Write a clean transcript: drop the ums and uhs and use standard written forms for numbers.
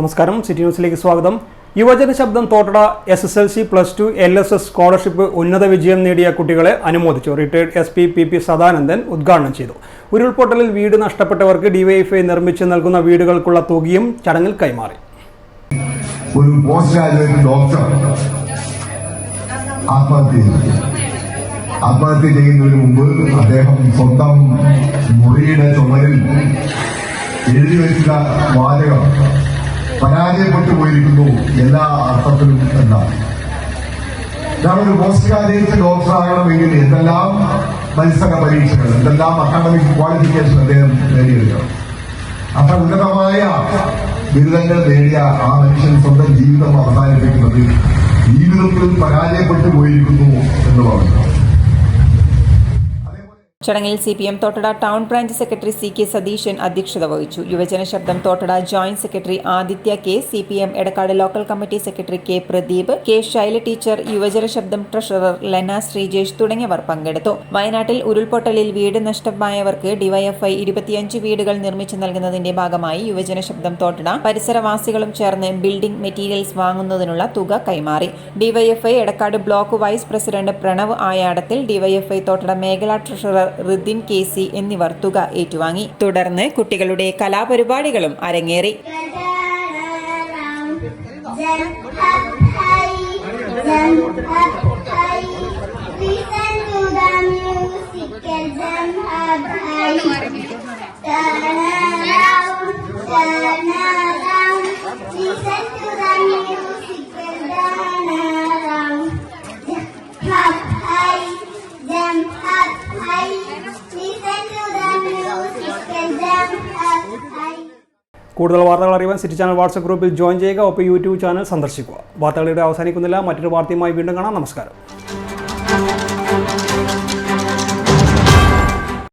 നമസ്കാരം, സിറ്റി ന്യൂസിലേക്ക് സ്വാഗതം. യുവജന ശബ്ദം തോട്ടട SSLC +2 LSS സ്കോളർഷിപ്പ് ഉന്നത വിജയം നേടിയ കുട്ടികളെ അനുമോദിച്ചു. റിട്ടയർഡ് SP PP സദാനന്ദൻ ഉദ്ഘാടനം ചെയ്തു. ഉരുൾപൊട്ടലിൽ വീട് നഷ്ടപ്പെട്ടവർക്ക് DYFI നിർമ്മിച്ച് നൽകുന്ന വീടുകൾക്കുള്ള തുകയും ചടങ്ങിൽ കൈമാറി. ഒരു പോസ്റ്റ് ഗ്രാജുവേറ്റ് ഡോക്ടർ ആത്മഹത്യ ചെയ്യുന്നതിന് മുമ്പ് അദ്ദേഹം സ്വന്തം മുറിയുടെ ചുമരിൽ എഴുതി വെച്ച വാചകം പരാജയപ്പെട്ടു പോയിരിക്കുന്നു എല്ലാ അർത്ഥത്തിലും എന്നാണ്. ഞാനൊരു പോസ്റ്റ് ഗ്രാജുവേറ്റ് ഡോക്ടർ ആകണമെങ്കിൽ എന്തെല്ലാം മത്സര പരീക്ഷകൾ, എന്തെല്ലാം അക്കാഡമിക് ക്വാളിഫിക്കേഷൻ അദ്ദേഹം നേടിയെടുക്കണം. അത്ര ഉന്നതമായ ബിരുദങ്ങൾ നേടിയ ആ മനുഷ്യൻ സ്വന്തം ജീവിതം അവസാനിപ്പിക്കുന്നത് ജീവിതത്തിൽ പരാജയപ്പെട്ടു പോയിരിക്കുന്നു എന്ന് പറഞ്ഞു. ചടങ്ങിൽ CPM Thottada town branch secretary CK Satheesan അധ്യക്ഷത വഹിച്ചു. യുവജന ശബ്ദം Thottada joint secretary Aditya K, CPM Edakkad local committee secretary K Pradeep, K Shaila teacher, യുവജന ശബ്ദം ട്രഷറർ ലെന ശ്രീജേഷ് തുടങ്ങിയവർ പങ്കെടുത്തു. വയനാട്ടിൽ ഉരുൾപൊട്ടലിൽ വീട് നഷ്ടമായവർക്ക് DYFI 25 വീടുകൾ നിർമ്മിച്ചു നൽകുന്നതിന്റെ ഭാഗമായി യുവജന ശബ്ദം തോട്ടട പരിസരവാസികളും ചേർന്ന് ബിൽഡിംഗ് മെറ്റീരിയൽസ് വാങ്ങുന്നതിനുള്ള തുക കൈമാറി. DYFI Edakkad block vice president Pranav ആയാടത്തിൽ, DYFI തോട്ടട മേഖലാ ട്രഷറർ റിദിൻ KC എന്നിവർ തുക ഏറ്റുവാങ്ങി. തുടർന്ന് കുട്ടികളുടെ കലാപരിപാടികളും അരങ്ങേറി. കൂടുതൽ വാർത്തകൾ അറിയാൻ സിറ്റി ചാനൽ വാട്സ്ആപ്പ് ഗ്രൂപ്പിൽ ജോയിൻ ചെയ്യുക. ഒപ്പം യൂട്യൂബ് ചാനൽ സന്ദർശിക്കുക. വാർത്തകളുടെ അവസാനിക്കുന്നില്ല. മറ്റൊരു വാർത്തയുമായി വീണ്ടും കാണാം. നമസ്കാരം.